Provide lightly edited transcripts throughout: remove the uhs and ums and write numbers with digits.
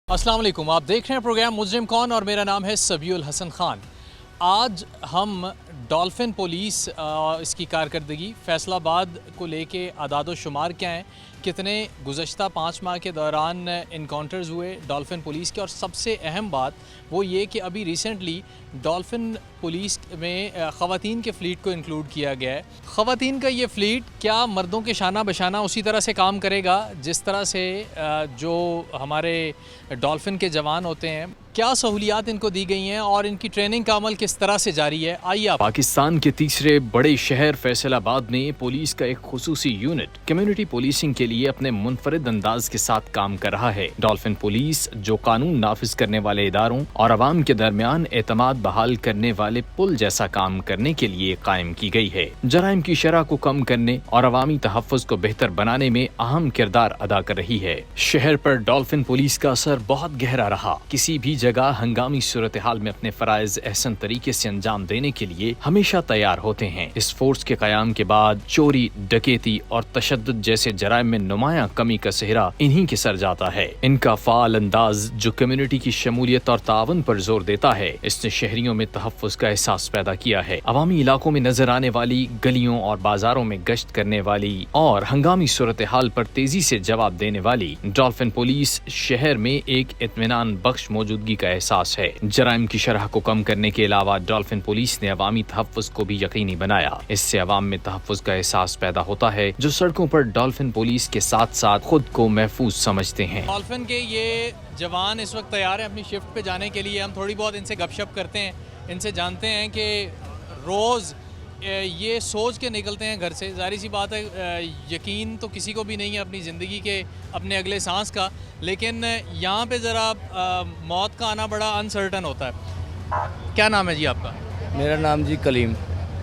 अस्सलाम वालेकुम, आप देख रहे हैं प्रोग्राम मुजरिम कौन और मेरा नाम है सबीउल हसन खान। आज हम डॉल्फिन पुलिस इसकी कारकर्दगी फैसलाबाद को लेके आदाद शुमार क्या हैं, कितने गुज़श्ता 5 माह के दौरान इनकाउंटर्स हुए डॉल्फिन पुलिस के, और सबसे अहम बात वो ये कि अभी रिसेंटली डॉल्फिन पुलिस में ख़वातीन के फ़्लीट को इंक्लूड किया गया है। ख़वातीन का ये फ़्लीट क्या मर्दों के शाना बशाना उसी तरह से काम करेगा जिस तरह से जो हमारे डॉल्फिन के जवान होते हैं? क्या सहूलियात इनको दी गई हैं और इनकी ट्रेनिंग का अमल किस तरह से जारी है? आइए आप। पाकिस्तान के तीसरे बड़े शहर फैसलाबाद में पुलिस का एक खुसूसी यूनिट कम्युनिटी पुलिसिंग के लिए अपने मुनफरिद अंदाज के साथ काम कर रहा है। डॉल्फिन पुलिस जो कानून नाफिज करने वाले इदारों और अवाम के दरमियान एतमाद बहाल करने वाले पुल जैसा काम करने के लिए कायम की गई है। जराइम की शरह को कम करने और अवामी तहफ़्फ़ुज़ को बेहतर बनाने में अहम किरदार अदा कर रही है। शहर पर डॉल्फिन पुलिस का असर बहुत गहरा रहा। किसी भी जगह हंगामी सूरत हाल में अपने फराइज एहसन तरीके से अंजाम देने के लिए हमेशा तैयार होते हैं। इस फोर्स के कयाम के बाद चोरी, डकैती और तशद्दुद जैसे जराइम में नुमाया कमी का सेहरा इन्हीं के सर जाता है। इनका फाल अंदाज जो कम्युनिटी की शमूलियत और तावन पर जोर देता है, इसने शहरियों में तहफ़्फ़ुज़ का एहसास पैदा किया है। अवामी इलाकों में नजर आने वाली गलियों और बाजारों में गश्त करने वाली और हंगामी सूरत हाल पर तेजी से जवाब देने वाली डॉल्फिन पुलिस शहर में एक इत्मीनान बख्श मौजूदगी का एहसास है। जराइम की शरह को कम करने के अलावा डॉल्फिन पुलिस ने अवामी तहफ़्फ़ुज़ को भी यकीनी बनाया। इससे अवाम में तहफ़्फ़ुज़ का एहसास पैदा होता है जो सड़कों पर डॉल्फिन पुलिस के साथ साथ खुद को महफूज समझते हैं। डॉल्फिन के ये जवान इस वक्त तैयार हैं अपनी शिफ्ट पे जाने के लिए। हम थोड़ी बहुत इनसे गपशप करते हैं, इनसे जानते हैं कि रोज़ ये सोच के निकलते हैं घर से। ज़ाहिर सी बात है, यकीन तो किसी को भी नहीं है अपनी ज़िंदगी के अपने अगले सांस का, लेकिन यहाँ पे ज़रा मौत का आना बड़ा अनसर्टन होता है। क्या नाम है जी आपका? मेरा नाम जी कलीम।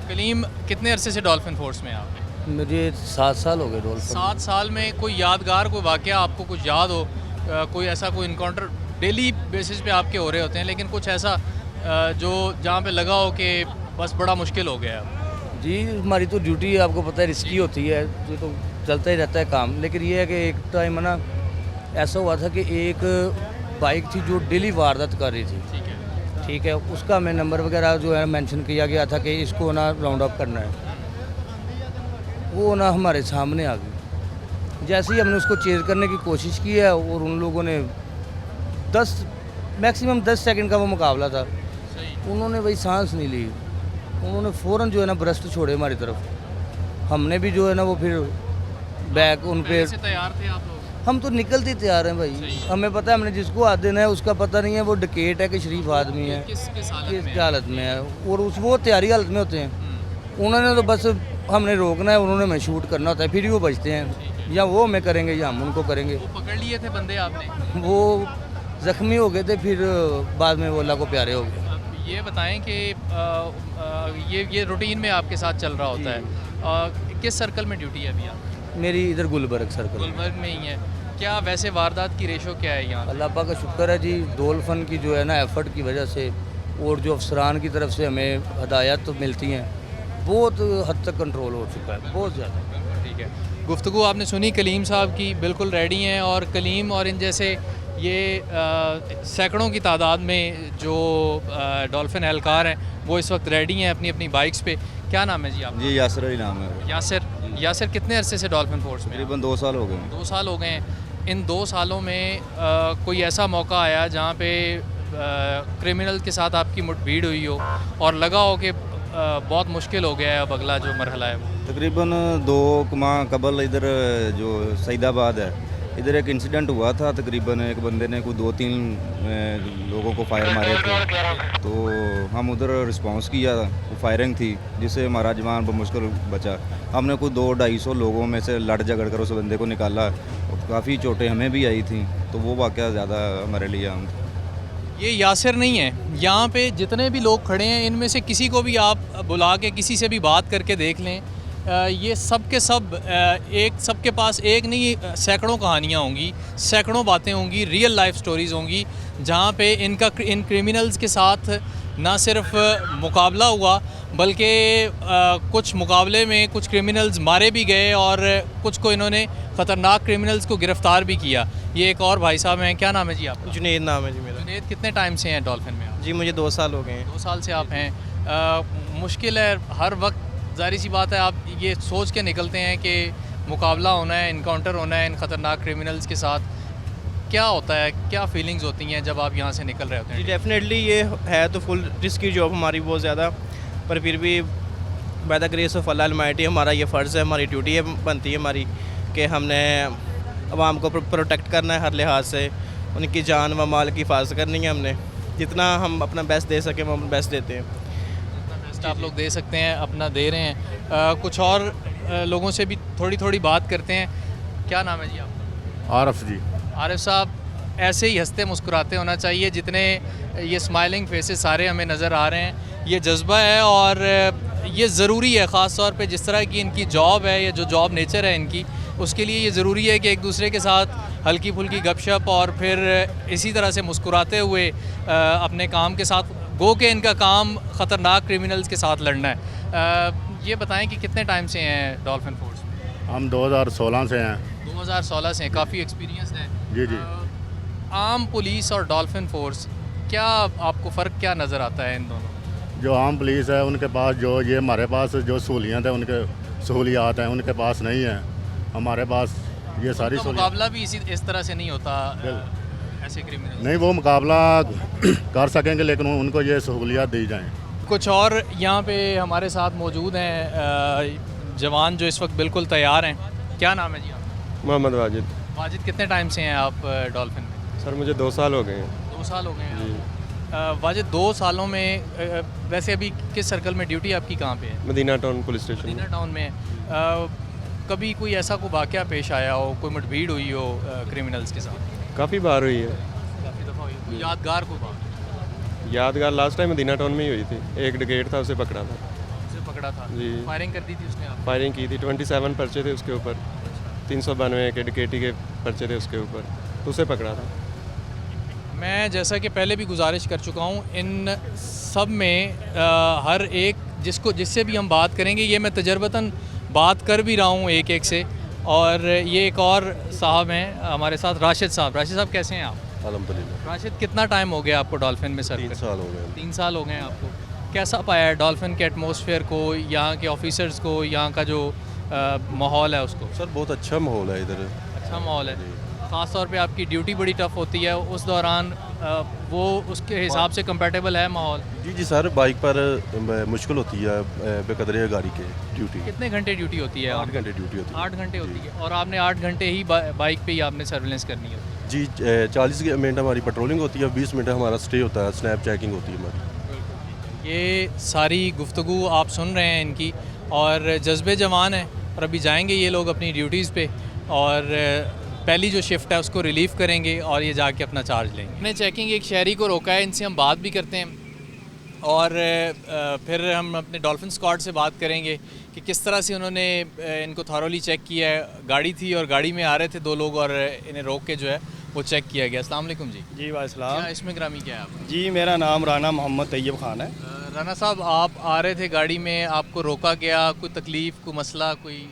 कलीम, कितने अरसे से डॉल्फिन फोर्स में हैं आप? मुझे 7 साल हो गए डॉल्फिन। 7 साल में कोई यादगार कोई वाक़या आपको कुछ याद हो? कोई ऐसा कोई इनकाउंटर डेली बेसिस पे आपके हो रहे होते हैं, लेकिन कुछ ऐसा जो जहाँ पे लगा हो कि बस बड़ा मुश्किल हो गया है? जी, हमारी तो ड्यूटी है, आपको पता है, रिस्की होती है, ये तो चलता ही रहता है काम। लेकिन ये है कि एक टाइम ना ऐसा हुआ था कि एक बाइक थी जो डेली वारदात कर रही थी, ठीक है, उसका हमें नंबर वगैरह जो है मेंशन किया गया था कि इसको ना राउंड अप करना है। वो ना हमारे सामने आ गई। जैसे ही हमने उसको चेज़ करने की कोशिश की है और उन लोगों ने 10 मैक्सिमम 10 सेकंड का वो मुकाबला था, उन्होंने वही सांस नहीं ली। उन्होंने फ़ौरन जो है ना ब्रस्ट छोड़े हमारी तरफ। हमने भी जो है ना वो फिर बैक उन पे तैयार थे आप लोग? हम तो निकलते तैयार हैं भाई। हमें पता है हमने जिसको हाथ देना है उसका पता नहीं है वो डकैत है कि शरीफ आदमी है, किस हालत में है, और वो तैयारी हालत में होते हैं। उन्होंने तो बस हमने रोकना है, उन्होंने हमें शूट करना होता है, फिर ही वो बचते हैं। या वो हमें करेंगे या हम उनको करेंगे। वो पकड़ लिए थे बंदे आपने? वो ज़ख्मी हो गए थे, फिर बाद में वो अल्लाह को प्यारे हो गए। ये बताएं कि ये रूटीन में आपके साथ चल रहा होता है। किस सर्कल में ड्यूटी है अभी आप? मेरी इधर गुलबर्ग सर्कल। गुलबर्ग में ही है। क्या वैसे वारदात की रेशो क्या है यहाँ? अल्लाह पाक का शुक्र है जी, डॉल्फिन की जो है ना एफ़र्ट की वजह से और जो अफसरान की तरफ से हमें हदायत तो मिलती हैं, बहुत हद तक कंट्रोल हो चुका है, बहुत ज़्यादा। ठीक है, गुफ्तगू आपने सुनी कलीम साहब की, बिल्कुल रेडी हैं। और कलीम और इन जैसे ये सैकड़ों की तादाद में जो डॉल्फिन एहलकार हैं वो इस वक्त रेडी हैं अपनी अपनी बाइक्स पे। क्या नाम है जी आप? जी यासर अली नाम है। यासिर, कितने अरसे से डॉल्फिन फोर्स में? तकरीबन 2 साल हो गए। 2 साल हो गए हैं। इन 2 सालों में कोई ऐसा मौका आया जहाँ पे क्रिमिनल के साथ आपकी मुठभीड़ हुई हो और लगा हो कि बहुत मुश्किल हो गया है अब अगला जो मरहला है वो? तकरीबन 2 माह कबल इधर जो सईदाबाद है, इधर एक इंसिडेंट हुआ था। तकरीबन एक बंदे ने कोई 2-3 लोगों को फायर मारे थे, तो हम उधर रिस्पांस किया, वो फायरिंग थी जिससे हमारा जवान बमुश्किल बचा। हमने कोई 200-250 लोगों में से लड़ झगड़ कर उस बंदे को निकाला, और काफ़ी चोटें हमें भी आई थी, तो वो वाक़या ज़्यादा हमारे लिए आम था। ये यासिर नहीं है, यहाँ पे जितने भी लोग खड़े हैं इनमें से किसी को भी आप बुला के किसी से भी बात करके देख लें, ये सब के सब एक सबके पास एक नहीं सैकड़ों कहानियाँ होंगी, सैकड़ों बातें होंगी, रियल लाइफ स्टोरीज़ होंगी जहाँ पे इन क्रिमिनल्स के साथ ना सिर्फ मुकाबला हुआ बल्कि कुछ मुकाबले में कुछ क्रिमिनल्स मारे भी गए और कुछ को इन्होंने ख़तरनाक क्रिमिनल्स को गिरफ़्तार भी किया। ये एक और भाई साहब हैं, क्या नाम है जी आपका? जुनेद नाम है जी मेरा। जुनेद, कितने टाइम से हैं डॉल्फिन में आप? जी मुझे 2 साल हो गए हैं। 2 साल से आप हैं। मुश्किल है हर वक्त, ज़ाहिर सी बात है आप ये सोच के निकलते हैं कि मुकाबला होना है, इनकाउंटर होना है इन ख़तरनाक क्रिमिनल्स के साथ। क्या होता है, क्या फीलिंग्स होती हैं जब आप यहाँ से निकल रहे होते जी हैं? डेफिनेटली ये है तो फुल रिस्की जॉब हमारी बहुत ज़्यादा, पर फिर भी by the grace of Allah Almighty हमारा ये फ़र्ज़ है, हमारी ड्यूटी है, बनती है हमारी कि हमने आवाम को प्रोटेक्ट करना है हर लिहाज से, उनकी जान व माल की हिफाजत करनी है। हमने जितना हम अपना बेस्ट दे सकें हम बेस्ट देते हैं। बेस्ट आप लोग दे सकते हैं, अपना दे रहे हैं। कुछ और लोगों से भी थोड़ी थोड़ी बात करते हैं। क्या नाम है जी आपका? आरफ जी। आरिफ साहब, ऐसे ही हंसते मुस्कुराते होना चाहिए जितने ये स्माइलिंग फेसेस सारे हमें नज़र आ रहे हैं। ये जज्बा है और ये ज़रूरी है, ख़ास तौर पे जिस तरह की इनकी जॉब है या जो जॉब नेचर है इनकी, उसके लिए ये ज़रूरी है कि एक दूसरे के साथ हल्की फुल्की गपशप और फिर इसी तरह से मुस्कुराते हुए अपने काम के साथ गो के इनका काम ख़तरनाक क्रिमिनल्स के साथ लड़ना है। ये बताएं कि कितने टाइम से हैं डॉल्फिन फोर्स में? हम 2016 से हैं। 2016 से, काफ़ी एक्सपीरियंस है। जी जी। आम पुलिस और डॉल्फिन फोर्स, क्या आपको फ़र्क क्या नज़र आता है इन दोनों? जो आम पुलिस है उनके पास जो ये हमारे पास जो सहूलियत है उनके सहूलियात हैं उनके पास नहीं है, हमारे पास ये सारी तो सहूलियत मुकाबला भी इस तरह से नहीं होता ऐसे क्रिमिनल? नहीं, वो मुकाबला कर सकेंगे लेकिन उनको ये सहूलियात दी जाएँ। कुछ और यहाँ पे हमारे साथ मौजूद हैं जवान जो इस वक्त बिल्कुल तैयार हैं। क्या नाम है जी आपका? मोहम्मद वाजिद। वाजिद, कितने टाइम से हैं आप डॉल्फिन में? सर मुझे 2 साल हो गए हैं। 2 साल हो गए हैं जी। आप। वाजिद, 2 सालों में वैसे अभी किस सर्कल में ड्यूटी आपकी कहाँ पे है? Madina town police station Madina में। टाउन में है। कभी कोई ऐसा कोई वाक़या पेश आया हो, कोई मुठभेड़ हुई हो क्रिमिनल्स के साथ? काफ़ी बार हुई है। काफ़ी दफ़ा हुई हो। कोई यादगार कोई बात यादगार लास्ट टाइम मदीना टाउन में ही हुई थी। एक डिकेट था, उसे पकड़ा था। उसे पकड़ा था? जी। फायरिंग कर दी थी उसने आप? फायरिंग की थी, 27 पर्चे थे उसके ऊपर, 392 के डिकेटी के पर्चे थे उसके ऊपर, तो उसे पकड़ा था। मैं जैसा कि पहले भी गुजारिश कर चुका हूँ, इन सब में हर एक जिससे भी हम बात करेंगे, ये मैं तजर्बतन बात कर भी रहा हूँ एक एक से। और ये एक और साहब हैं हमारे साथ, राशिद साहब। राशिद साहब, कैसे हैं आप? अल्हम्दुलिल्लाह। राशिद, कितना टाइम हो गया आपको डॉल्फिन में सर? 3 साल हो गए। 3 साल हो गए हैं आपको। कैसा पाया है डॉल्फिन के एटमॉस्फेयर को, यहाँ के ऑफिसर्स को, यहाँ का जो माहौल है उसको? सर बहुत अच्छा माहौल है इधर। अच्छा माहौल है। ख़ास तौर पे आपकी ड्यूटी बड़ी टफ़ होती है, उस दौरान वो उसके हिसाब से कंपेटेबल है माहौल? जी जी सर, बाइक पर मुश्किल होती है बेकदरी है गाड़ी के ड्यूटी। कितने घंटे ड्यूटी होती है? 8 घंटे ड्यूटी होती है। 8 घंटे होती है। और आपने 8 घंटे ही बाइक पे ही आपने सर्विलेंस करनी है? जी 40 मिनट हमारी पेट्रोलिंग होती है, 20 मिनट हमारा स्टे होता है, स्नैप चेकिंग होती है हमारी। ये सारी गुफ्तगू आप सुन रहे हैं इनकी, और जज्बे जवान हैं और अभी जाएंगे ये लोग अपनी ड्यूटीज़ पे और पहली जो शिफ्ट है उसको रिलीव करेंगे और ये जाके अपना चार्ज लेंगे। हमने चेकिंग एक शहरी को रोका है, इनसे हम बात भी करते हैं और फिर हम अपने डॉल्फिन स्क्वाड से बात करेंगे कि किस तरह से उन्होंने इनको थॉरोली चेक किया है। गाड़ी थी और गाड़ी में आ रहे थे 2 लोग और इन्हें रोक के जो है वो चेक किया गया। अस्सलाम वालेकुम जी। जी वालेकुम। क्या इसमें ग्रामी क्या है आपका? जी मेरा नाम राना मोहम्मद तैयब खान है। राना साहब, आप आ रहे थे गाड़ी में, आपको रोका गया, कोई तकलीफ़, कोई मसला, कोई?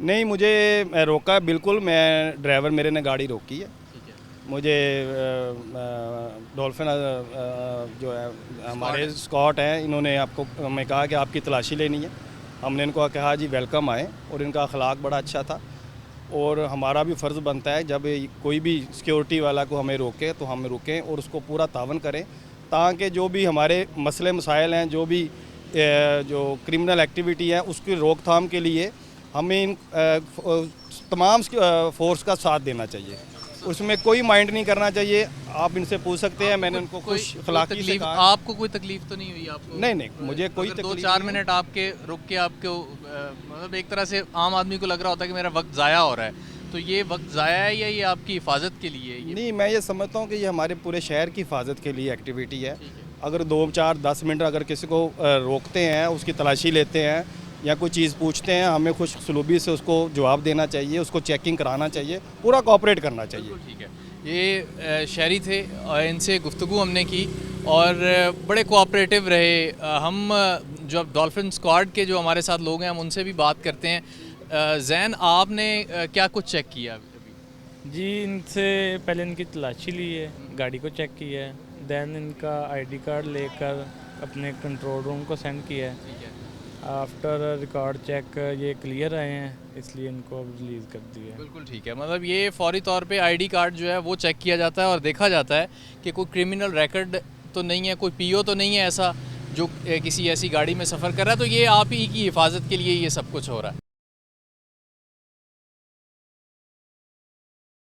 नहीं, मुझे रोका बिल्कुल, मैं ड्राइवर मेरे ने गाड़ी रोकी है। ठीक है। मुझे डॉल्फिन जो है हमारे स्कॉट हैं, इन्होंने आपको हमें कहा कि आपकी तलाशी लेनी है। हमने इनको कहा जी वेलकम आए, और इनका अखलाक बड़ा अच्छा था। और हमारा भी फ़र्ज़ बनता है जब कोई भी सिक्योरिटी वाला को हमें रोके तो हम रुकें और उसको पूरा तावन करें, ताकि जो भी हमारे मसले मसाइल हैं, जो भी जो क्रिमिनल एक्टिविटी है, उसकी रोकथाम के लिए हमें इन तमाम फोर्स का साथ देना चाहिए। उसमें कोई माइंड नहीं करना चाहिए। आप इनसे पूछ सकते हैं, मैंने उनको खुश अखलाकी से कहा। आपको कोई तकलीफ तो नहीं हुई आपको? नहीं, मुझे कोई तकलीफ 2-4 मिनट आपके रुक के आपको मतलब एक तरह से आम आदमी को लग रहा होता है कि मेरा वक्त ज़ाया हो रहा है, तो ये वक्त ज़ाया है या ये आपकी हिफाजत के लिए? नहीं, मैं ये समझता हूँ कि ये हमारे पूरे शहर की हिफाजत के लिए एक्टिविटी है। अगर 2-4-10 मिनट अगर किसी को रोकते हैं, उसकी तलाशी लेते हैं, या कोई चीज़ पूछते हैं, हमें खुश सलूबी से उसको जवाब देना चाहिए, उसको चेकिंग कराना चाहिए, पूरा कोऑपरेट करना चाहिए। ठीक है, ये शहरी थे और इनसे गुफ्तगू हमने की और बड़े कोऑपरेटिव रहे। हम जो अब डॉल्फिन स्क्वाड के जो हमारे साथ लोग हैं हम उनसे भी बात करते हैं। जैन, आपने क्या कुछ चेक किया अभी? जी, इनसे पहले इनकी तलाशी ली है, गाड़ी को चेक किया है, दैन इनका आईडी कार्ड लेकर अपने कंट्रोल रूम को सेंड किया है। आफ्टर रिकॉर्ड चेक ये क्लियर आए हैं, इसलिए इनको अब रिलीज़ कर दिया है। बिल्कुल ठीक है, मतलब ये फौरी तौर पे आईडी कार्ड जो है वो चेक किया जाता है और देखा जाता है कि कोई क्रिमिनल रिकॉर्ड तो नहीं है, कोई पीओ तो नहीं है ऐसा जो किसी ऐसी गाड़ी में सफ़र कर रहा है। तो ये आप ही की हिफाजत के लिए ये सब कुछ हो रहा है।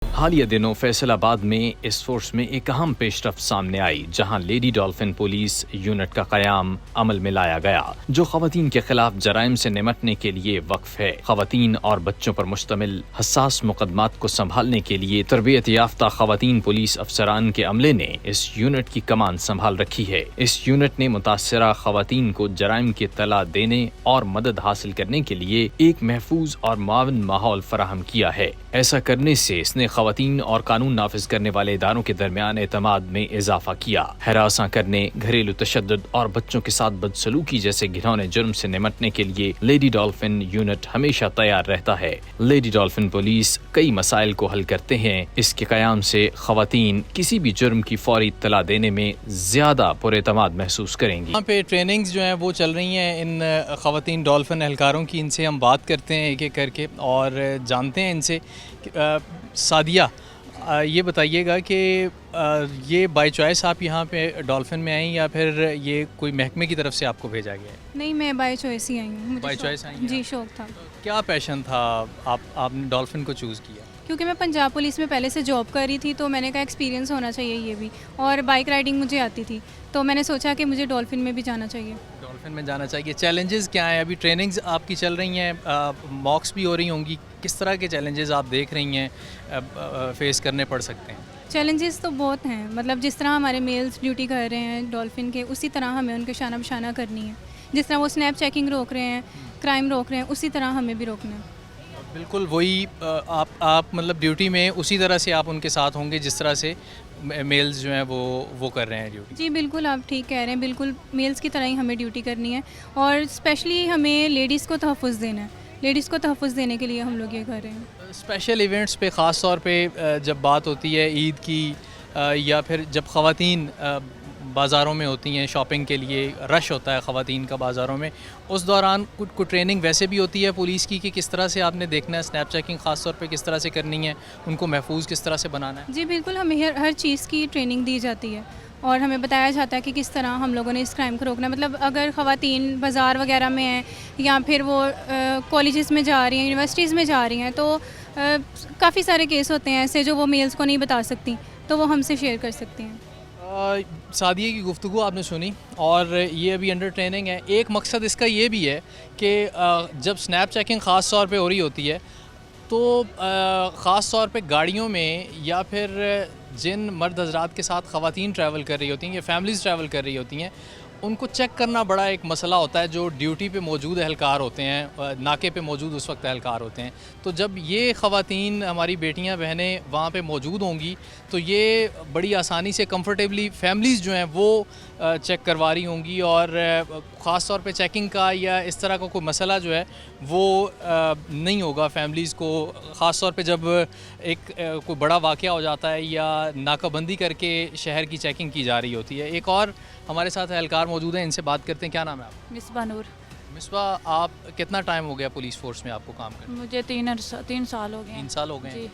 हालिया दिनों फैसलाबाद में इस फोर्स में एक अहम पेशरफ्त सामने आई, जहां लेडी डॉल्फिन पुलिस यूनिट का क़याम अमल में लाया गया, जो ख़वातीन के खिलाफ जराइम से निमटने के लिए वक्फ है। ख़वातीन और बच्चों पर मुश्तमिल हसास मुकदमात को संभालने के लिए तरबियत याफ्ता ख़वातीन पुलिस अफसरान के अमले ने इस यूनिट की कमान संभाल रखी है। इस यूनिट ने मुतासरा ख़वातीन को जराइम की इत्तला देने और मदद हासिल करने के लिए एक महफूज और मुआविन माहौल फराहम किया है। ऐसा करने से इसने ख़वातीन और कानून नाफिज करने वाले इदारों के दरमियान एतमाद में इजाफा किया। हरासा करने, घरेलू तशद्दुद और बच्चों के साथ बदसलूकी जैसे घिनौने जुर्म से निमटने के लिए लेडी डॉल्फिन यूनिट हमेशा तैयार रहता है। लेडी डॉल्फिन पुलिस कई मसाइल को हल करते हैं। इसके क़याम से ख़वातीन किसी भी जुर्म की फौरी इत्तला देने में ज्यादा पुरएतमाद महसूस करेंगी। यहाँ पे ट्रेनिंग्स जो हैं वो चल रही हैं इन ख़वातीन डॉल्फिन एहलकारों की। इनसे हम बात करते हैं एक एक करके और जानते हैं इनसे। सादिया, ये बताइएगा कि ये बाय चॉइस आप यहाँ पे डॉल्फिन में आई या फिर ये कोई महकमे की तरफ से आपको भेजा गया है? नहीं, मैं बाय चॉइस ही आई हूँ। बाय चॉइस आई हैं? जी, शौक था। क्या पैशन था आपने डॉल्फिन को चूज़ किया? क्योंकि मैं पंजाब पुलिस में पहले से जॉब कर रही थी, तो मैंने कहा एक्सपीरियंस होना चाहिए ये भी, और बाइक राइडिंग मुझे आती थी, तो मैंने सोचा कि मुझे डॉल्फिन में भी जाना चाहिए। डॉल्फिन में जाना चाहिए। चैलेंजेस क्या हैं? अभी ट्रेनिंग्स आपकी चल रही हैं, मॉक्स भी हो रही होंगी, किस तरह के चैलेंजेस आप देख रही हैं फेस करने पड़ सकते हैं? चैलेंजेस तो बहुत हैं, मतलब जिस तरह हमारे मेल्स ड्यूटी कर रहे हैं डॉल्फिन के, उसी तरह हमें उनके शाना बशाना करनी है। जिस तरह वो स्नैप चेकिंग रोक रहे हैं, क्राइम रोक रहे हैं, उसी तरह हमें भी रोकना है। बिल्कुल वही आप मतलब ड्यूटी में उसी तरह से आप उनके साथ होंगे जिस तरह से मेल्स जो हैं वो कर रहे हैं ड्यूटी। जी बिल्कुल, आप ठीक कह रहे हैं, बिल्कुल मेल्स की तरह ही हमें ड्यूटी करनी है और स्पेशली हमें लेडीज़ को तहफ़्फ़ुज़ देना है। लेडीज़ को तहफ़्फ़ुज़ देने के लिए हम लोग ये कर रहे हैं। स्पेशल इवेंट्स पे ख़ास तौर पे जब बात होती है ईद की या फिर जब ख़वातीन बाज़ारों में होती हैं शॉपिंग के लिए, रश होता है ख़वातीन का बाज़ारों में, उस दौरान कुछ ट्रेनिंग वैसे भी होती है पुलिस की कि किस तरह से आपने देखना है, स्नैप चेकिंग ख़ास तौर पे किस तरह से करनी है, उनको महफूज किस तरह से बनाना है? जी बिल्कुल, हमें हर चीज़ की ट्रेनिंग दी जाती है और हमें बताया जाता है कि किस तरह हम लोगों ने इस क्राइम को रोकना है। मतलब अगर ख़वातीन बाज़ार वगैरह में हैं या फिर वो कॉलेजेस में जा रही हैं, यूनिवर्सिटीज़ में जा रही हैं, तो काफ़ी सारे केस होते हैं ऐसे जो वो मेल्स को नहीं बता सकती, तो वो हमसे शेयर कर सकती हैं। सादिया की गुफ्तगू आपने सुनी और ये अभी अंडर ट्रेनिंग है। एक मकसद इसका ये भी है कि जब स्नैप चेकिंग ख़ास तौर पे हो रही होती है तो ख़ास तौर पे गाड़ियों में या फिर जिन मर्द हज़रात के साथ ख़वातीन ट्रैवल कर रही होती हैं या फैमिलीज़ ट्रैवल कर रही होती हैं, उनको चेक करना बड़ा एक मसला होता है। जो ड्यूटी पे मौजूद एहलकार होते हैं, नाके पे मौजूद उस वक्त एहलकार होते हैं, तो जब ये ख़वातीन हमारी बेटियां बहनें वहाँ पे मौजूद होंगी तो ये बड़ी आसानी से कंफर्टेबली फैमिलीज़ जो हैं वो चेक करवा रही होंगी और ख़ास तौर पे चेकिंग का या इस तरह का कोई मसला जो है वो नहीं होगा फैमिलीज़ को। ख़ास तौर पे जब एक कोई बड़ा वाक़या हो जाता है या नाकाबंदी करके शहर की चेकिंग की जा रही होती है। एक और हमारे साथ एहलकार मौजूद हैं, इनसे बात करते हैं। क्या नाम है आपका? मिसबा नूर। मिसबा, आप कितना टाइम हो गया पुलिस फोर्स में आपको काम करते? मुझे 3 साल हो गए। 3 साल हो गए।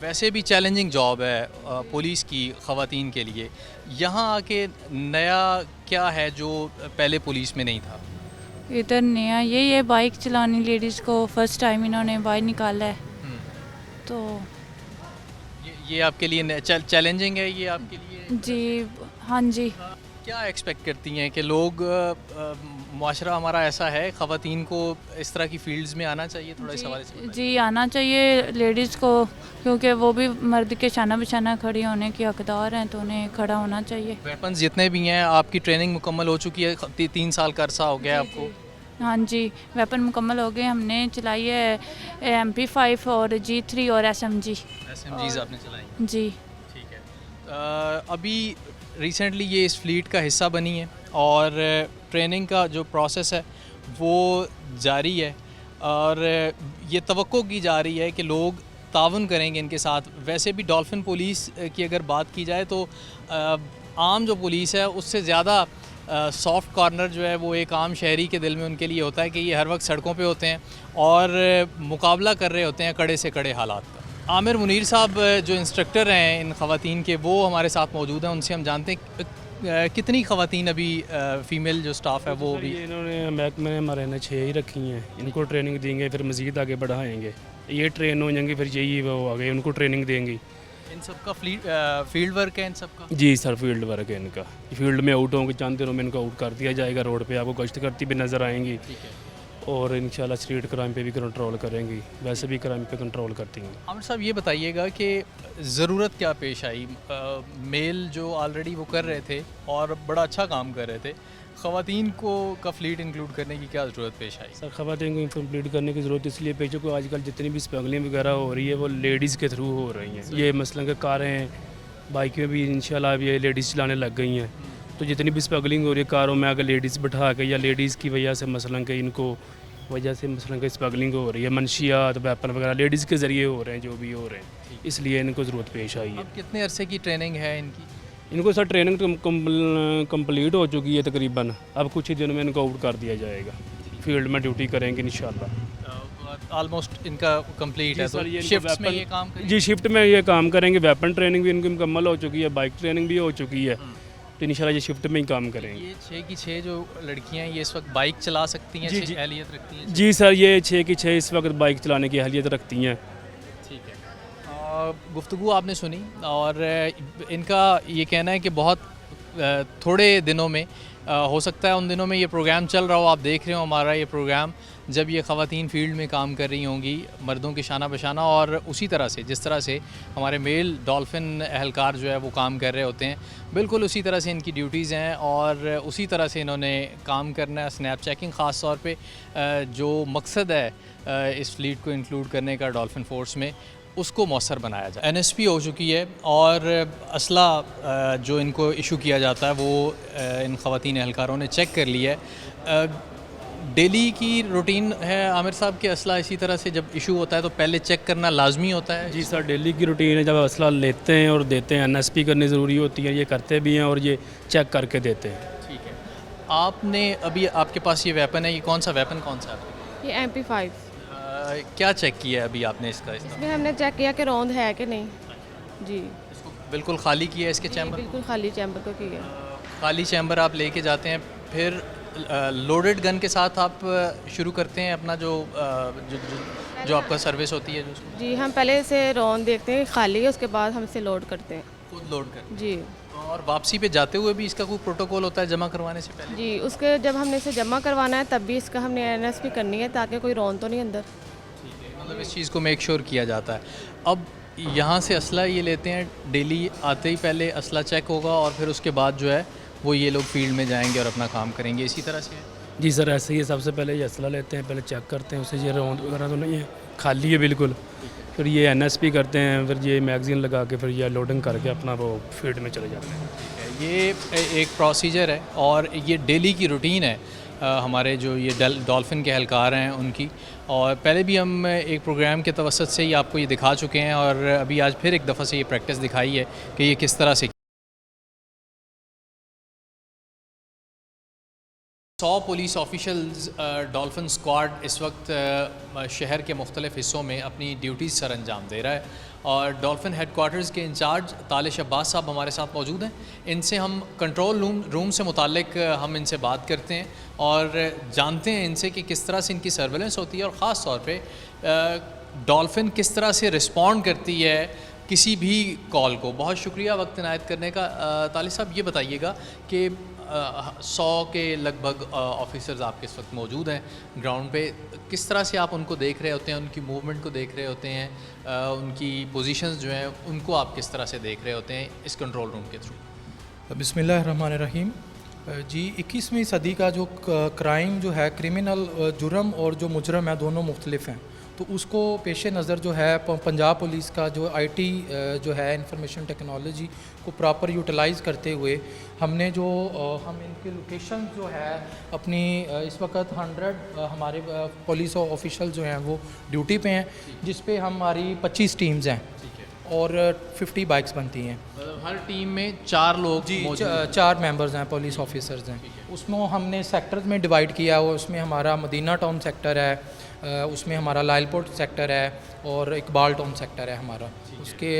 वैसे भी चैलेंजिंग जॉब है पुलिस की ख़वातीन के लिए। यहाँ आके नया क्या है जो पहले पुलिस में नहीं था? इधर नया यही है, बाइक चलानी लेडीज़ को फ़र्स्ट टाइम इन्होंने बाइक निकाला है, तो ये आपके लिए चैलेंजिंग है ये आपके लिए? जी हाँ जी। क्या एक्सपेक्ट करती हैं कि लोग मुआशरा हमारा ऐसा है, ख़वातीन को इस तरह की फील्ड्स में आना चाहिए? थोड़ा इस हवाले से जी आना चाहिए लेडीज़ को, क्योंकि वो भी मर्द के शाना बिशाना खड़ी होने की हकदार हैं, तो उन्हें खड़ा होना चाहिए। वेपन्स जितने भी हैं, आपकी ट्रेनिंग मुकम्मल हो चुकी है? 3 साल का अरसा हो गया आपको? हाँ जी, वेपन मुकम्मल हो गए। हमने चलाई है MP5 और G3 और SMG। SMGs आपने चलाई? जी ठीक है। अभी रिसेंटली ये इस फ्लीट का हिस्सा बनी है और ट्रेनिंग का जो प्रोसेस है वो जारी है और ये तवक्को की जा रही है कि लोग ताउन करेंगे इनके साथ। वैसे भी डॉल्फिन पुलिस की अगर बात की जाए तो आम जो पुलिस है उससे ज़्यादा सॉफ्ट कॉर्नर जो है वो एक आम शहरी के दिल में उनके लिए होता है कि ये हर वक्त सड़कों पे होते हैं और मुकाबला कर रहे होते हैं कड़े से कड़े हालात का। आमिर मुनीर साहब जो इंस्ट्रक्टर हैं इन ख़वातीन के, वो हमारे साथ मौजूद हैं। उनसे हम जानते हैं कितनी ख़वातीन अभी फ़ीमेल जो स्टाफ है वो भी? इन्होंने महकमे में हमारे ने 6 ही रखी हैं। इनको ट्रेनिंग देंगे, फिर मज़ीद आगे बढ़ाएंगे। ये ट्रेन हो जाएंगे, फिर यही वो आगे उनको ट्रेनिंग देंगी। इन सब का फील्ड वर्क है इन सब का? जी सर, फील्ड वर्क है इनका। फील्ड में आउट होंगे, चांद दिनों में इनको आउट कर दिया जाएगा। रोड पे आपको गश्त करती भी नज़र आएंगी और इंशाल्लाह स्ट्रीट क्राइम पे भी कंट्रोल करेंगी। वैसे भी क्राइम पे कंट्रोल करती हैं। आमिर साहब ये बताइएगा कि ज़रूरत क्या पेश आई? मेल जो ऑलरेडी वो कर रहे थे और बड़ा अच्छा काम कर रहे थे, ख़वातीन को का फ्लीट इंक्लूड करने की क्या ज़रूरत पेश आई? सर, ख़वातीन को कंप्लीट करने की ज़रूरत इसलिए पेश है कि आजकल जितनी भी स्मगलिंग वगैरह हो रही है वो लेडीज़ के थ्रू हो रही हैं। ये मसलन के कारें बाइकें भी इंशाल्लाह अब ये लेडीज़ चलाने लग गई हैं। तो जितनी भी स्मगलिंग हो रही है कारों में अगर लेडीज़ बैठा के या लेडीज़ की वजह से मसलन के इनको वजह से मसलन के स्मगलिंग हो रही है, मनशियात वेपन वगैरह लेडीज़ के ज़रिए हो रहे हैं, जो भी हो रहे हैं, इसलिए इनको ज़रूरत पेश आई है। कितने अरसे की ट्रेनिंग है इनकी? इनको सर ट्रेनिंग कंप्लीट हो चुकी है तकरीबन। अब कुछ ही दिनों में इनको आउट कर दिया जाएगा, फील्ड में ड्यूटी करेंगे इंशाल्लाह। ऑलमोस्ट इनका कंप्लीट है तो शिफ्ट में ये काम करेंगे? जी, शिफ्ट में ये काम करेंगे। वेपन ट्रेनिंग भी इनकी मुकम्मल हो चुकी है, बाइक ट्रेनिंग भी हो चुकी है, तो इंशाल्लाह ये शिफ्ट में ही काम करेंगे। ये 6 की 6 जो लड़कियां हैं ये इस वक्त बाइक चला सकती हैं? जी, एहलियत रखती हैं? जी सर, ये 6 की 6 इस वक्त बाइक चलाने की एहलियत रखती हैं। ठीक है। गुफ्तगू आपने सुनी और इनका ये कहना है कि बहुत थोड़े दिनों में हो सकता है उन दिनों में ये प्रोग्राम चल रहा हो, आप देख रहे हो हमारा ये प्रोग्राम, जब ये ख़वातीन फील्ड में काम कर रही होंगी मर्दों के शाना बशाना, और उसी तरह से जिस तरह से हमारे मेल डॉल्फिन एहलकार जो है वो काम कर रहे होते हैं, बिल्कुल उसी तरह से इनकी ड्यूटीज़ हैं और उसी तरह से इन्होंने काम करना है। स्नैप चेकिंग ख़ास तौर पे जो मकसद है इस फ्लीट को इंक्लूड करने का डॉल्फिन फोर्स में, उसको मौसर बनाया जाए। NSP हो चुकी है और असला जो इनको इशू किया जाता है वो इन ख़वातीन एहलकारों ने चेक कर लिया है। डेली की रूटीन है आमिर साहब के असला इसी तरह से जब इशू होता है तो पहले चेक करना लाजमी होता है? जी सर, डेली की रूटीन है। जब असला लेते हैं और देते हैं NSP करनी ज़रूरी होती है, ये करते भी हैं और ये चेक करके देते हैं। ठीक है। आपने अभी आपके पास ये वेपन है, ये कौन सा वेपन कौन सा है? ये MP5। क्या चेक किया है अभी आपने इसका? इसमें हमने चेक किया कि रौंद है कि नहीं। जी, इसको बिल्कुल खाली किया है इसके चैम्बर? बिल्कुल खाली चैम्बर को किया। खाली चैम्बर आप लेके जाते हैं, फिर लोडेड गन के साथ आप शुरू करते हैं अपना जो आपका सर्विस होती है जो? जी, हम पहले से रौंद देखते हैं खाली है, उसके बाद हम इसे लोड करते हैं। खुद लोड करते हैं? जी। और वापसी पे जाते हुए भी इसका कोई प्रोटोकॉल होता है जमा करवाने से पहले? जी, उसके जब हमने इसे जमा करवाना है तब भी इसका हमने NSP करनी है ताकि कोई रौंद तो नहीं अंदर। ठीक है, मतलब इस चीज़ को मेक श्योर किया जाता है। अब यहाँ से असला ये लेते हैं, डेली आते ही पहले असला चेक होगा और फिर उसके बाद जो है वो ये लोग फील्ड में जाएंगे और अपना काम करेंगे, इसी तरह से? जी सर, ऐसे ही है। सबसे पहले ये असला लेते हैं, पहले चेक करते हैं उसे, ये रौंद वगैरह तो नहीं है, खाली है बिल्कुल। फिर ये NSP करते हैं, फिर ये मैगज़ीन लगा के फिर ये लोडिंग करके अपना वो फील्ड में चले जाते हैं। ये एक प्रोसीजर है और ये डेली की रूटीन है हमारे जो ये डॉल्फिन के एहलकार हैं उनकी। और पहले भी हम एक प्रोग्राम के तवसत से ही आपको ये दिखा चुके हैं और अभी आज फिर एक दफ़ा से ये प्रैक्टिस दिखाई है कि ये किस तरह से 100 पुलिस ऑफिशल्स डॉल्फिन स्क्वाड इस वक्त शहर के मुख्तलिफ़ हिस्सों में अपनी ड्यूटीज़ सर अंजाम दे रहा है और डॉल्फिन हेडकोार्टर्स के इंचार्ज तालिश अब्बास साहब हमारे साथ मौजूद हैं। इनसे हम कंट्रोल रूम से मुतालिक हम इनसे बात करते हैं और जानते हैं इनसे कि किस तरह से इनकी सर्वेलेंस होती है और ख़ास तौर पे डॉल्फिन किस तरह से रिस्पॉन्ड करती है किसी भी कॉल को। बहुत शुक्रिया वक्त इनायत करने का। तालिश साहब ये बताइएगा कि 100 के लगभग ऑफिसर्स आपके इस वक्त मौजूद हैं ग्राउंड पे, किस तरह से आप उनको देख रहे होते हैं, उनकी मूवमेंट को देख रहे होते हैं, उनकी पोजीशंस जो हैं उनको आप किस तरह से देख रहे होते हैं इस कंट्रोल रूम के थ्रू? बिस्मिल्लाहिर्रहमानिर्रहीम। जी 21वीं सदी का जो क्राइम जो है, क्रिमिनल जुर्म और जो मुजरम है, दोनों मुख्तलिफ हैं। तो उसको पेश नज़र जो है पंजाब पुलिस का जो IT जो है इंफॉर्मेशन टेक्नोलॉजी को प्रॉपर यूटिलाइज़ करते हुए हमने जो हम इनके लोकेशन जो है अपनी इस वक्त 100 हमारे पुलिस ऑफिशियल जो हैं वो ड्यूटी पे हैं, जिस पे हमारी 25 टीम्स हैं और 50 बाइक्स बनती हैं। हर टीम में 4 लोग जी 4 मेंबर्स हैं, पुलिस ऑफिसर्स हैं। उसमें हमने सेक्टर्स में डिवाइड किया हुआ, उसमें हमारा मदीना टाउन सेक्टर है, उसमें हमारा लायलपोर्ट सेक्टर है और इकबाल टाउन सेक्टर है हमारा। उसके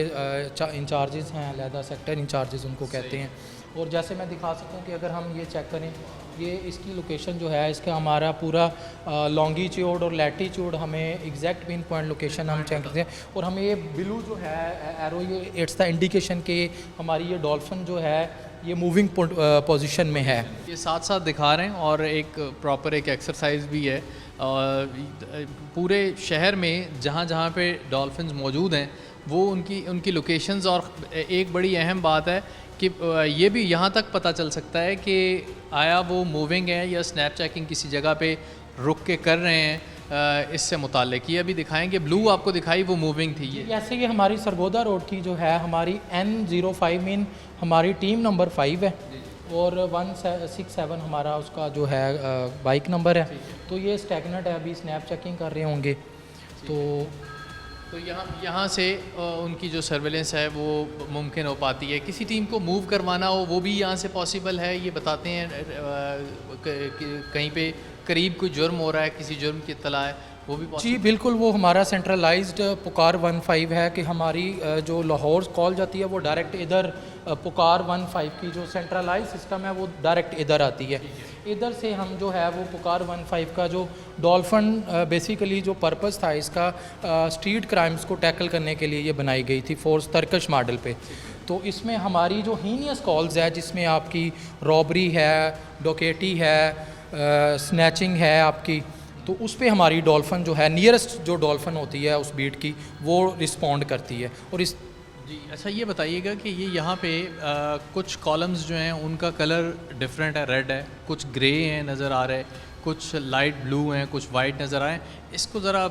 इंचार्जेस हैं, अलहदा सेक्टर इंचार्जेस उनको कहते हैं। और जैसे मैं दिखा सकता हूँ कि अगर हम ये चेक करें, ये इसकी लोकेशन जो है, इसका हमारा पूरा लॉन्गिट्यूड और लैटिट्यूड हमें एग्जैक्ट पिन पॉइंट लोकेशन हम चेक करते हैं। और हमें ये ब्लू जो है एरो, ये इट्स द इंडिकेशन कि हमारी ये डॉल्फिन जो है ये मूविंग पोजीशन में है। ये साथ साथ दिखा रहे हैं और एक प्रॉपर एक एक्सरसाइज भी है। पूरे शहर में जहाँ जहाँ पे डॉल्फिन्स मौजूद हैं वो उनकी लोकेशंस, और एक बड़ी अहम बात है कि ये भी यहाँ तक पता चल सकता है कि आया वो मूविंग है या स्नैप चेकिंग किसी जगह पे रुक के कर रहे हैं, इससे मुताल्लिक। ये अभी दिखाएंगे, ब्लू आपको दिखाई वो मूविंग थी। ये जैसे कि हमारी सरगोदा रोड की जो है हमारी N05 मीन हमारी टीम नंबर 5 है और 167 हमारा उसका जो है बाइक नंबर है। तो ये स्टैगनेट है, अभी स्नैप चेकिंग कर रहे होंगे। तो यहाँ से उनकी जो सर्वेलेंस है वो मुमकिन हो पाती है। किसी टीम को मूव करवाना हो वो भी यहाँ से पॉसिबल है। ये बताते हैं कहीं पे करीब कोई जुर्म हो रहा है, किसी जुर्म की इत्तला है, वो भी जी बिल्कुल। वो हमारा सेंट्रलाइज्ड पुकार 15 है कि हमारी जो लाहौर कॉल जाती है वो डायरेक्ट इधर पुकार 15 की जो सेंट्रलाइज सिस्टम है वो डायरेक्ट इधर आती है। इधर से हम जो है वो पुकार 15 का जो डॉल्फिन बेसिकली जो पर्पस था इसका स्ट्रीट क्राइम्स को टैकल करने के लिए ये बनाई गई थी, फोर्स तर्कश मॉडल पे। तो इसमें हमारी जो हीनियस कॉल्स है, जिसमें आपकी रॉबरी है, डोकेटी है, स्नैचिंग है आपकी, तो उस पे हमारी डॉल्फिन जो है नियरेस्ट जो डॉल्फिन होती है उस बीट की वो रिस्पॉन्ड करती है। और इस जी अच्छा, ये बताइएगा कि ये यहाँ पे कुछ कॉलम्स जो हैं उनका कलर डिफरेंट है, रेड है, कुछ ग्रे हैं नज़र आ रहे हैं, कुछ लाइट ब्लू हैं, कुछ वाइट नज़र आए। इसको ज़रा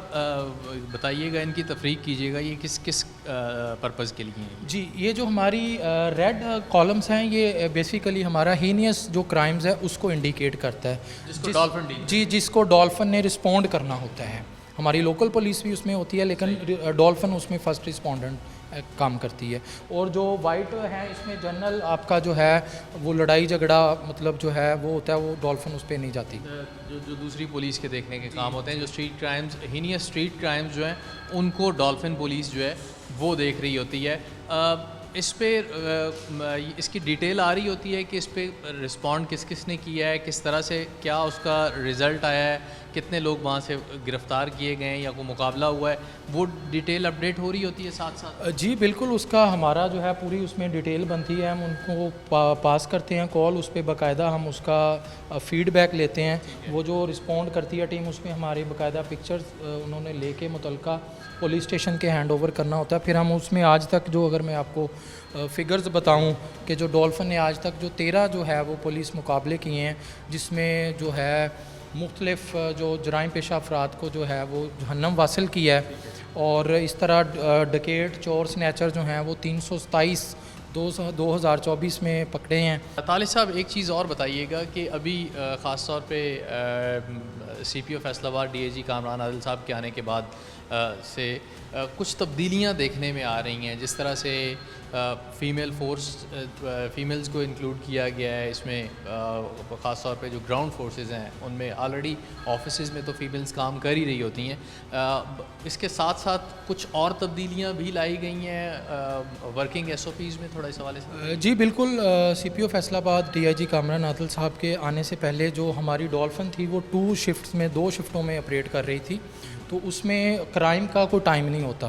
बताइएगा, इनकी तफरीक कीजिएगा, ये किस किस पर्पज़ के लिए हैं? जी ये जो हमारी रेड कॉलम्स हैं ये बेसिकली हमारा हीनियस जो क्राइम्स है उसको इंडिकेट करता है, जिसको डॉल्फिन ने रिस्पॉन्ड करना होता है। हमारी लोकल पुलिस भी उसमें होती है लेकिन डॉल्फिन उसमें फ़र्स्ट रिस्पॉन्डेंट काम करती है। और जो वाइट है इसमें जनरल आपका जो है वो लड़ाई झगड़ा मतलब जो है वो होता है, वो डॉल्फिन उस पर नहीं जाती। जो दूसरी पुलिस के देखने के काम होते हैं, जो street crimes, heinous street crimes जो हैं उनको डॉल्फिन पुलिस जो है वो देख रही होती है। इस पे इसकी डिटेल आ रही होती है कि इस पे रिस्पॉन्ड किस किस ने किया है, किस तरह से क्या उसका रिज़ल्ट आया है, कितने लोग वहाँ से गिरफ़्तार किए गए हैं या कोई मुकाबला हुआ है, वो डिटेल अपडेट हो रही होती है साथ साथ? जी बिल्कुल, उसका हमारा जो है पूरी उसमें डिटेल बनती है। हम उनको पास करते हैं कॉल, उस पर बाकायदा हम उसका फ़ीडबैक लेते हैं। वो जो रिस्पॉन्ड करती है टीम उसमें हमारी बाकायदा पिक्चर्स उन्होंने लेके मुतलका पुलिस स्टेशन के हैंड ओवर करना होता है। फिर हम उसमें आज तक जो अगर मैं आपको फ़िगर्स बताऊं कि जो डॉल्फिन ने आज तक जो 13 जो है वो पुलिस मुकाबले किए हैं, जिसमें जो है मुख्तलिफ जो जराइम पेशा अफराद को जो है वो जहन्नम वासिल किया है। और इस तरह डकेट, चोर, स्नैचर जो हैं वो 327 2024 में पकड़े हैं। तालिब साहब एक चीज़ और बताइएगा कि अभी ख़ास तौर पे CPO फैसलाबाद DIG कामरान आदिल साहब के आने के बाद से कुछ तब्दीलियां देखने में आ रही हैं, जिस तरह से फ़ीमेल फोर्स, फ़ीमेल्स को इंक्लूड किया गया है इसमें, ख़ास तौर पे जो ग्राउंड फोर्सेस हैं उनमें ऑलरेडी ऑफिसेज़ में तो फ़ीमेल्स काम कर ही रही होती हैं। इसके साथ साथ कुछ और तब्दीलियां भी लाई गई हैं वर्किंग SOPs में, थोड़ा इस हवाले से? जी बिल्कुल, CPO फैसलाबाद DIG कामरान आदिल साहब के आने से पहले जो हमारी डॉल्फिन थी वो 2 शिफ्टों में ऑपरेट कर रही थी। तो उसमें क्राइम का कोई टाइम नहीं होता,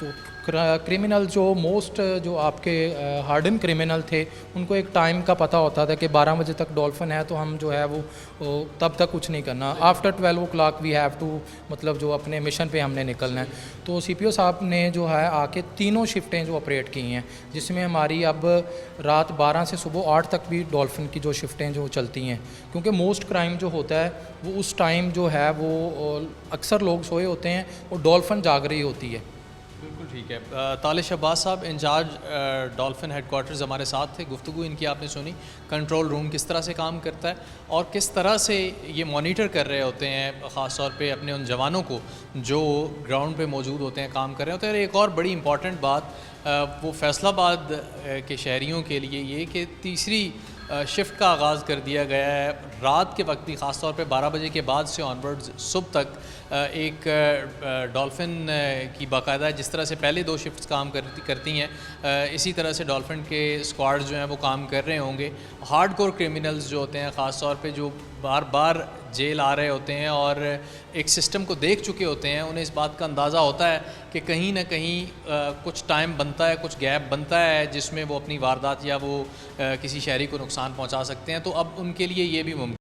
तो क्रिमिनल जो मोस्ट जो आपके हार्डन क्रिमिनल थे उनको एक टाइम का पता होता था कि 12 बजे तक डॉल्फिन है तो हम जो है वो तब तक कुछ नहीं करना, after 12 o'clock we have to मतलब जो अपने मिशन पे हमने निकलना है। तो CPO साहब ने जो है आके तीनों शिफ्टें जो ऑपरेट की हैं, जिसमें हमारी अब रात 12 से सुबह 8 तक भी डॉल्फिन की जो शिफ्टें जो चलती हैं, क्योंकि मोस्ट क्राइम जो होता है वो उस टाइम जो है वो अक्सर लोग सोए होते हैं और डॉल्फिन जाग रही होती है। बिल्कुल ठीक है। तालिश अब्बास साहब इंचार्ज डॉल्फिन हेडक्वार्टर्स हमारे साथ थे। गुफ्तगू इनकी आपने सुनी, कंट्रोल रूम किस तरह से काम करता है और किस तरह से ये मॉनिटर कर रहे होते हैं ख़ास तौर पे अपने उन जवानों को जो ग्राउंड पे मौजूद होते हैं, काम कर रहे होते हैं। और एक और बड़ी इंपॉर्टेंट बात वो फैसलाबाद के शहरियों के लिए ये कि तीसरी शिफ्ट का आगाज़ कर दिया गया है रात के वक्त भी, ख़ास तौर पे 12 बजे के बाद से ऑनवर्ड्स सुबह तक एक डॉल्फिन की बाकायदा जिस तरह से पहले 2 शिफ्ट्स काम करती हैं, इसी तरह से डॉल्फिन के स्क्वाड जो हैं वो काम कर रहे होंगे। हार्डकोर क्रिमिनल्स जो होते हैं, ख़ास तौर पे जो बार बार जेल आ रहे होते हैं और एक सिस्टम को देख चुके होते हैं, उन्हें इस बात का अंदाज़ा होता है कि कहीं ना कहीं कुछ टाइम बनता है, कुछ गैप बनता है जिसमें वो अपनी वारदात या वो किसी शहरी को नुकसान पहुंचा सकते हैं। तो अब उनके लिए ये भी मुमकिन।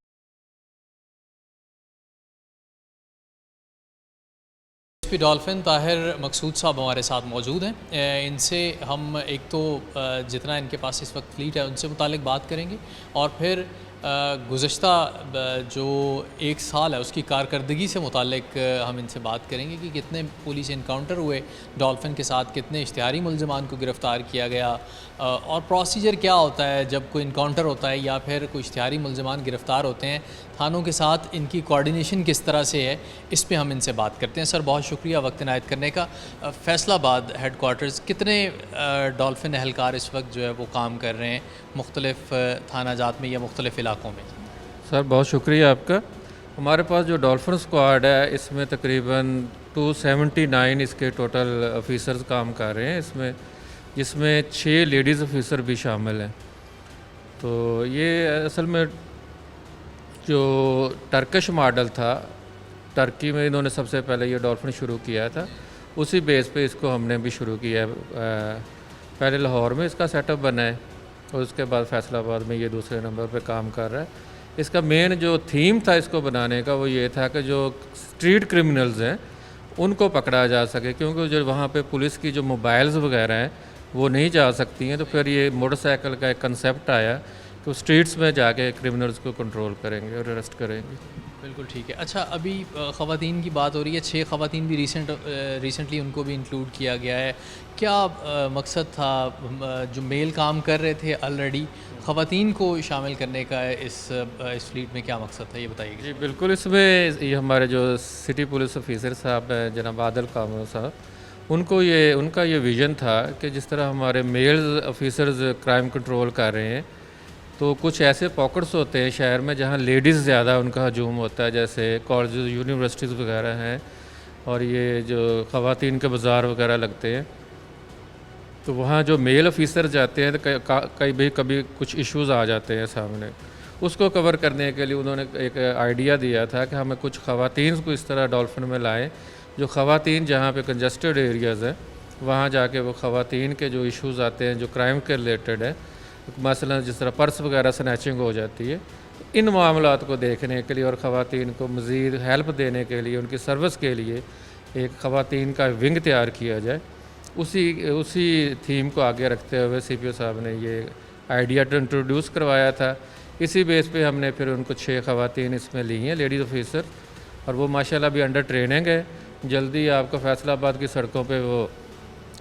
डॉल्फिन ताहिर मकसूद साहब हमारे साथ मौजूद हैं। इनसे हम एक तो जितना इनके पास इस वक्त फ्लीट है उनसे मुतालिक बात करेंगे और फिर गुज़श्ता जो 1 साल है उसकी कारकर्दगी से मुतालिक हम इनसे बात करेंगे कि कितने पुलिस इनकाउंटर हुए डॉल्फिन के साथ, कितने इश्तिहारी मुलजमान को गिरफ़्तार किया गया और प्रोसीजर क्या होता है जब कोई इनकाउंटर होता है या फिर कोई इश्तिहारी मुलजमान गिरफ़्तार होते हैं, थानों के साथ इनकी कोऑर्डिनेशन किस तरह से है, इस पे हम इनसे बात करते हैं। सर बहुत शुक्रिया वक्त इनायत करने का। फैसलाबाद हेडक्वार्टर्स कितने डॉल्फिन एहलकार इस वक्त जो है वो काम कर रहे हैं मुख्तलिफ़ थाना जात में या मुख्तलिफ़ इलाकों में? सर बहुत शुक्रिया आपका। हमारे पास जो डॉल्फिन स्क्वाड है इसमें तकरीबन 279 इसके टोटल ऑफिसर्स काम कर रहे हैं, जिसमें 6 लेडीज़ ऑफिसर भी शामिल हैं। तो ये असल में जो टर्किश मॉडल था, टर्की में इन्होंने सबसे पहले ये डॉल्फिन शुरू किया था, उसी बेस पे इसको हमने भी शुरू किया है। पहले लाहौर में इसका सेटअप बना है और उसके बाद फैसलाबाद में ये दूसरे नंबर पे काम कर रहा है। इसका मेन जो थीम था इसको बनाने का वो ये था कि जो स्ट्रीट क्रिमिनल्स हैं उनको पकड़ा जा सके, क्योंकि जो वहाँ पे पुलिस की जो मोबाइल्स वगैरह हैं वो नहीं जा सकती हैं। तो फिर ये मोटरसाइकिल का एक कंसेप्ट आया कि स्ट्रीट्स में जाके क्रिमिनल्स को कंट्रोल करेंगे और अरेस्ट करेंगे। बिल्कुल ठीक है। अच्छा, अभी ख़वातीन की बात हो रही है, 6 ख़वातीन भी रिसेंटली उनको भी इंक्लूड किया गया है। क्या मकसद था, जो मेल काम कर रहे थे ऑलरेडी, ख़वातीन को शामिल करने का इस फ्लीट में क्या मकसद था, ये बताइए। जी बिल्कुल, इसमें ये हमारे जो सिटी पुलिस ऑफिसर साहब हैं जनाब आदिल कामर साहब, उनका ये विज़न था कि जिस तरह हमारे मेल ऑफिसर्स क्राइम कंट्रोल कर रहे हैं, तो कुछ ऐसे पॉकेट्स होते हैं शहर में जहाँ लेडीज़ ज़्यादा उनका हजूम होता है, जैसे कॉलेज यूनिवर्सिटीज़ वगैरह हैं और ये जो ख़वातीन के बाज़ार वगैरह लगते हैं। तो वहाँ जो मेल ऑफिसर जाते हैं तो कभी कुछ इश्यूज़ आ जाते हैं सामने, उसको कवर करने के लिए उन्होंने एक आइडिया दिया था कि हमें कुछ ख़वातीन को इस तरह डॉल्फिन में लाएँ, जो ख़वातीन जहाँ पे कंजस्टेड एरियाज़ हैं वहाँ जाके वो ख़वातीन के जो इश्यूज़ आते हैं जो क्राइम के रिलेटेड है, मसलन जिस तरह पर्स वगैरह स्नैचिंग हो जाती है, इन मामलात को देखने के लिए और ख़वातीन को मज़ीद हेल्प देने के लिए, उनकी सर्विस के लिए एक ख़वातीन का विंग तैयार किया जाए। उसी थीम को आगे रखते हुए CPO साहब ने ये आइडिया इंट्रोड्यूस करवाया था। इसी बेस पे हमने फिर उनको 6 ख़वातीन इसमें ली हैं लेडीज़ ऑफिसर, और वो माशाल्लाह भी अंडर ट्रेनिंग है। जल्दी आपको फैसलाबाद की सड़कों पे वो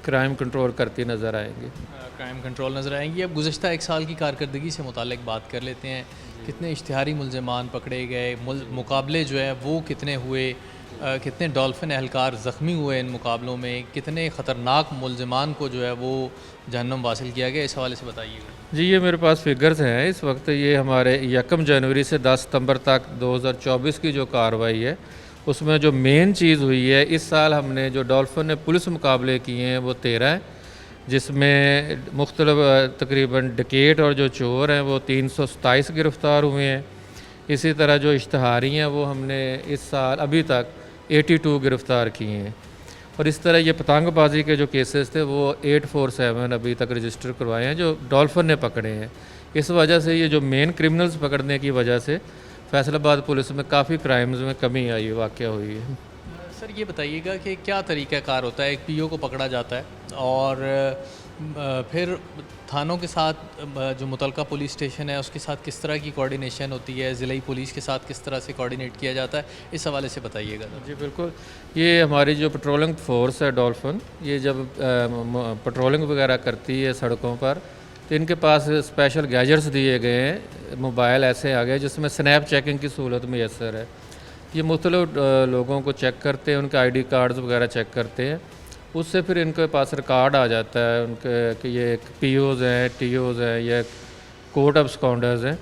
क्राइम कंट्रोल करती नज़र आएंगी। क्राइम कंट्रोल नज़र आएंगी। अब गुज़श्ता 1 साल की कारकर्दगी से मुतालिक बात कर लेते हैं। कितने इश्तिहारी मुलजमान पकड़े गए, मुकाबले जो है वो कितने हुए, कितने डॉल्फिन एहलकार ज़ख्मी हुए इन मुकाबलों में, कितने ख़तरनाक मुलजमान को जो है वो जहन्नुम वासिल किया गया, इस हवाले से बताइएगा। जी ये मेरे पास फिगर्स हैं इस वक्त। ये हमारे 1 जनवरी से 10 सितंबर तक 2024 की जो कार्रवाई है उसमें जो मेन चीज़ हुई है, इस साल हमने जो डॉल्फिन ने पुलिस मुकाबले किए हैं वो 13 हैं, जिसमें मुख्तलिफ तकरीबन डकैत और जो चोर हैं वो 327 गिरफ़्तार हुए हैं। इसी तरह जो इश्तिहारी हैं वो हमने इस साल अभी तक 82 गिरफ़्तार किए हैं। और इस तरह ये पतंगबाजी के जो केसेस थे वो 847 अभी तक रजिस्टर करवाए हैं जो डॉल्फिन ने पकड़े हैं। इस वजह से ये जो मेन क्रिमिनल्स पकड़ने की वजह से फैसलाबाद पुलिस में काफ़ी क्राइम्स में कमी आई वाक़या हुई है। सर ये बताइएगा कि क्या तरीक़ाकार होता है, एक पीओ को पकड़ा जाता है और फिर थानों के साथ जो मुतलका पुलिस स्टेशन है उसके साथ किस तरह की कोऑर्डिनेशन होती है, ज़िलाई पुलिस के साथ किस तरह से कोऑर्डिनेट किया जाता है, इस हवाले से बताइएगा। जी बिल्कुल, ये हमारी जो पेट्रोलिंग फोर्स है डॉल्फिन, ये जब पेट्रोलिंग वगैरह करती है सड़कों पर तो इनके पास स्पेशल गैजेट्स दिए गए हैं, मोबाइल ऐसे आ गए जिसमें स्नैप चेकिंग की सहूलत मैसर है। ये मुख्तलिफ लोगों को चेक करते हैं, उनके आईडी कार्ड्स वगैरह चेक करते हैं, उससे फिर इनके पास रिकॉर्ड आ जाता है उनके कि ये पीओज़ हैं, टीओज़ हैं या कोर्ट ऑफ स्कॉन्डर्स हैं,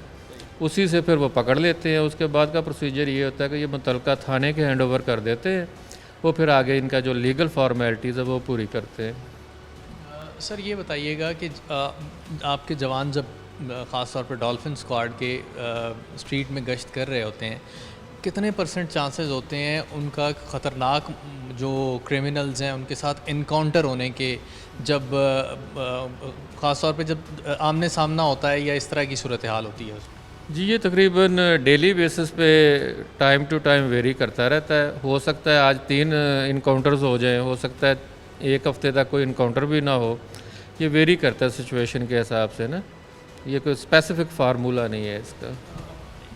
उसी से फिर वो पकड़ लेते हैं। उसके बाद का प्रोसीजर ये होता है कि ये मुतलका थाने के हैंड ओवर कर देते हैं, वो फिर आगे इनका जो लीगल फॉर्मेलिटीज़ है वो पूरी करते हैं। सर ये बताइएगा कि आपके जवान जब ख़ास तौर पर डॉल्फिन स्क्वाड के स्ट्रीट में गश्त कर रहे होते हैं, कितने % चांसेस होते हैं उनका ख़तरनाक जो क्रिमिनल्स हैं उनके साथ इनकाउंटर होने के, जब ख़ास तौर पे जब आमने सामना होता है या इस तरह की सूरत हाल होती है? जी ये तकरीबन डेली बेसिस पे टाइम टू टाइम वेरी करता रहता है। हो सकता है आज 3 इनकाउंटर्स हो जाएं, हो सकता है 1 हफ़्ते तक कोई इनकाउंटर भी ना हो। ये वेरी करता है सिचुएशन के हिसाब से ना, ये कोई स्पेसिफिक फार्मूला नहीं है इसका।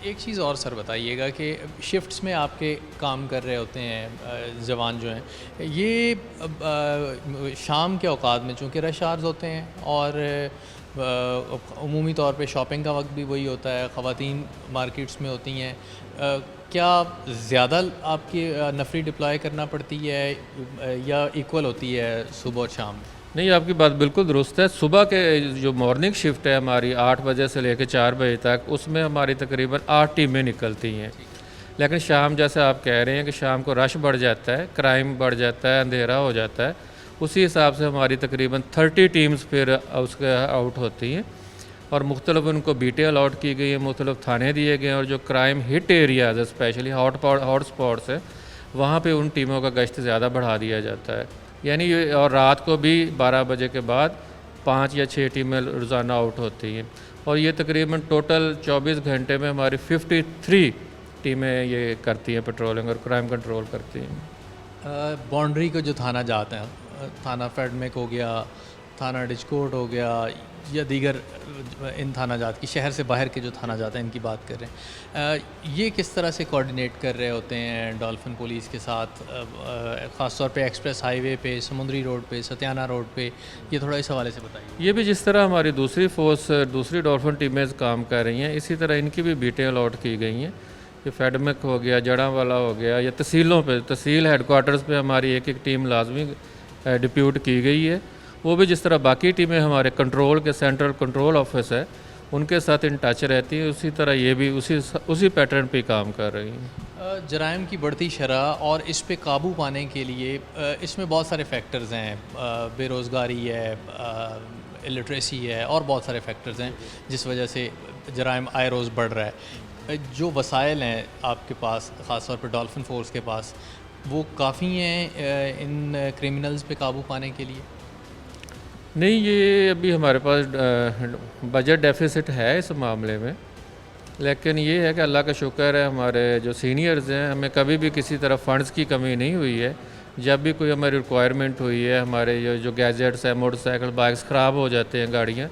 एक चीज़ और सर बताइएगा कि शिफ्ट्स में आपके काम कर रहे होते हैं जवान जो हैं, ये शाम के औकात में चूँकि रश आवर्स होते हैं और उमूमी तौर पे शॉपिंग का वक्त भी वही होता है, ख़वातीन मार्केट्स में होती हैं, क्या ज़्यादा आपकी नफरी डिप्लॉय करना पड़ती है या इक्वल होती है सुबह और शाम? नहीं, आपकी बात बिल्कुल दुरुस्त है। सुबह के जो मॉर्निंग शिफ्ट है हमारी 8 बजे से लेकर 4 बजे तक, उसमें हमारी तकरीबन 8 टीमें निकलती हैं। लेकिन शाम जैसे आप कह रहे हैं कि शाम को रश बढ़ जाता है, क्राइम बढ़ जाता है, अंधेरा हो जाता है, उसी हिसाब से हमारी तकरीबन 30 टीम्स फिर उसके आउट होती हैं और मुख्तलिफ उनको बीटें अलॉट की गई हैं, मुख्तलिफ थाने दिए गए हैं और जो crime hit areas specially hot spots है वहाँ पे उन टीमों का गश्त ज़्यादा बढ़ा दिया जाता है। यानी और रात को भी 12 बजे के बाद 5 या 6 टीमें रोज़ाना आउट होती हैं और ये तकरीबन टोटल 24 घंटे में हमारी 53 टीमें ये करती हैं पेट्रोलिंग और क्राइम कंट्रोल करती हैं। बाउंड्री को जो थाना जाते हैं, थाना फेडमेक हो गया, थाना डिस्कोट हो गया या दीगर इन थाना जात की शहर से बाहर के जो थाना जाते हैं इनकी बात कर रहे हैं, ये किस तरह से कोऑर्डिनेट कर रहे होते हैं डॉल्फिन पुलिस के साथ, ख़ास तौर पे एक्सप्रेस हाईवे पे, समुद्री रोड पे, सत्याना रोड पे, ये थोड़ा इस हवाले से बताइए। ये भी जिस तरह हमारी दूसरी फोर्स दूसरी डॉल्फिन टीमें काम कर रही हैं, इसी तरह इनकी भी बीटें अलॉट की गई हैं। ये फेडमेक हो गया, जड़ांवाला हो गया या तहसीलों पे, तहसील हेडकोार्टर्स पे हमारी एक टाइम लाजमी डिप्यूट की गई है। वो भी जिस तरह बाकी टीमें हमारे कंट्रोल के सेंट्रल कंट्रोल ऑफिस है उनके साथ इन टच रहती है, उसी तरह ये भी उसी पैटर्न पे काम कर रही हैं। जराइम की बढ़ती शरह और इस पे काबू पाने के लिए इसमें बहुत सारे फैक्टर्स हैं, बेरोज़गारी है, इलिटरेसी है और बहुत सारे फैक्टर्स हैं जिस वजह से जराइम आए रोज़ बढ़ रहा है। जो वसाइल हैं आपके पास, ख़ास तौर पर डॉल्फिन फोर्स के पास, वो काफ़ी हैं इन क्रिमिनल्स पे काबू पाने के लिए? नहीं, ये अभी हमारे पास बजट डेफिसिट है इस मामले में, लेकिन ये है कि अल्लाह का शुक्र है हमारे जो सीनियर्स हैं, हमें कभी भी किसी तरह फ़ंड्स की कमी नहीं हुई है। जब भी कोई हमारी रिक्वायरमेंट हुई है, हमारे जो गैजेट्स हैं, मोटरसाइकिल बाइक्स ख़राब हो जाते हैं, गाड़ियाँ,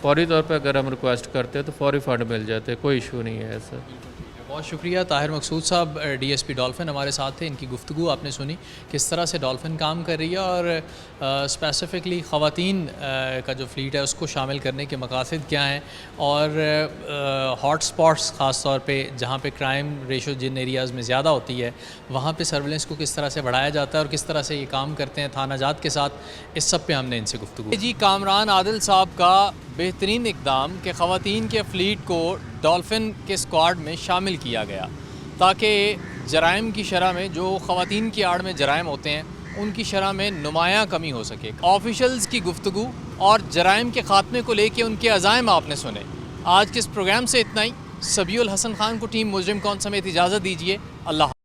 फौरी तौर पर अगर हम रिक्वेस्ट करते हैं तो फौरी फ़ंड मिल जाते हैं, कोई इशू नहीं है ऐसा। बहुत शुक्रिया। ताहिर मकसूद साहब DSP डॉल्फिन हमारे साथ थे, इनकी गुफ्तगू आपने सुनी किस तरह से डॉल्फिन काम कर रही है और स्पेसिफ़िकली ख़वातीन का जो फ्लीट है उसको शामिल करने के मकासद क्या हैं और हॉट स्पॉट्स ख़ास तौर पे जहाँ पे क्राइम रेशो जिन एरियाज़ में ज़्यादा होती है वहाँ पे सर्विलेंस को किस तरह से बढ़ाया जाता है और किस तरह से ये काम करते हैं थाना जात के साथ, इस सब पे हमने इनसे गुफ्तगू जी। कामरान आदिल साहब का बेहतरीन इक़दाम कि ख़वातीन के फ्लीट को डॉल्फिन के स्क्वाड में शामिल किया गया ताकि जराइम की शरह में, जो ख़वातीन की आड़ में जराइम होते हैं उनकी शरह में नुमायाँ कमी हो सके। ऑफिशल्स की गुफ्तगू और जराइम के ख़ात्मे को लेके उनके अज़ाइम आपने सुने। आज के इस प्रोग्राम से इतना ही। सबीउल हसन खान को टीम मुजरिम कौन समेत इजाज़त दीजिए। अल्लाह।